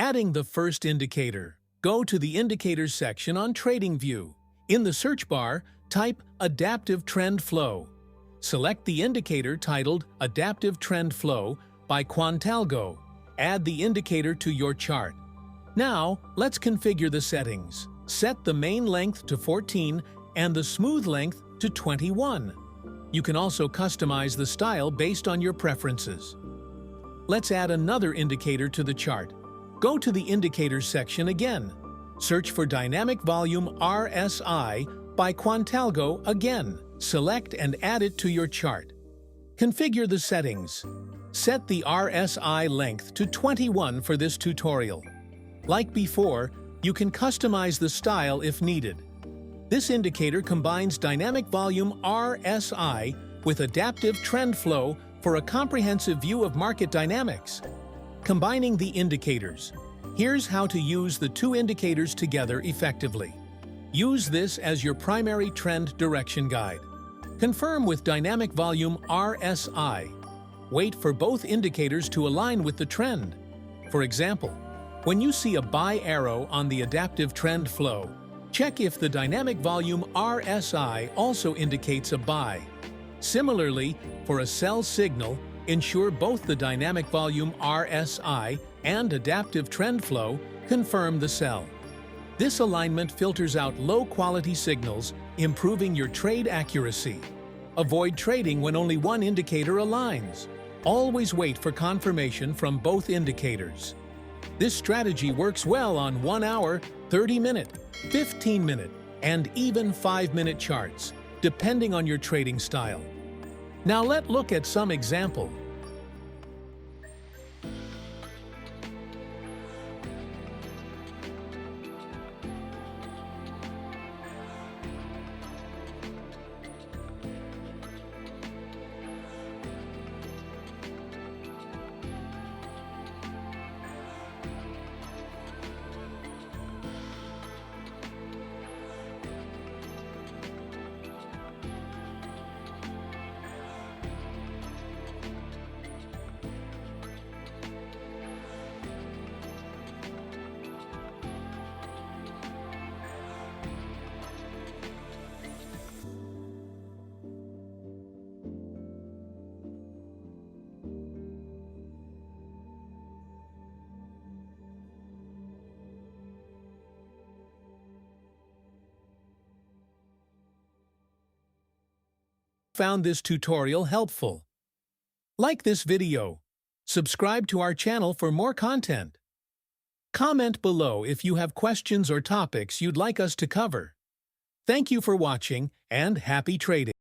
Adding the first indicator. Go to the Indicators section on TradingView. In the search bar, type Adaptive Trend Flow. Select the indicator titled Adaptive Trend Flow by Quantalgo. Add the indicator to your chart. Now, let's configure the settings. Set the main length to 14 and the smooth length to 21. You can also customize the style based on your preferences. Let's add another indicator to the chart. Go to the Indicators section again. Search for Dynamic Volume RSI by Quantalgo again. Select and add it to your chart. Configure the settings. Set the RSI length to 21 for this tutorial. Like before, you can customize the style if needed. This indicator combines Dynamic Volume RSI with Adaptive Trend Flow for a comprehensive view of market dynamics. Combining the indicators. Here's how to use the two indicators together effectively. Use this as your primary trend direction guide. Confirm with Dynamic Volume RSI. Wait for both indicators to align with the trend. For example, when you see a buy arrow on the Adaptive Trend Flow, check if the Dynamic Volume RSI also indicates a buy. Similarly, for a sell signal, ensure both the Dynamic Volume RSI and Adaptive Trend Flow confirm the sell. This alignment filters out low-quality signals, improving your trade accuracy. Avoid trading when only one indicator aligns. Always wait for confirmation from both indicators. This strategy works well on 1 hour, 30-minute, 15-minute, and even 5-minute charts, depending on your trading style. Now let's look at some example. Found this tutorial helpful. Like this video. Subscribe to our channel for more content. Comment below if you have questions or topics you'd like us to cover. Thank you for watching and happy trading.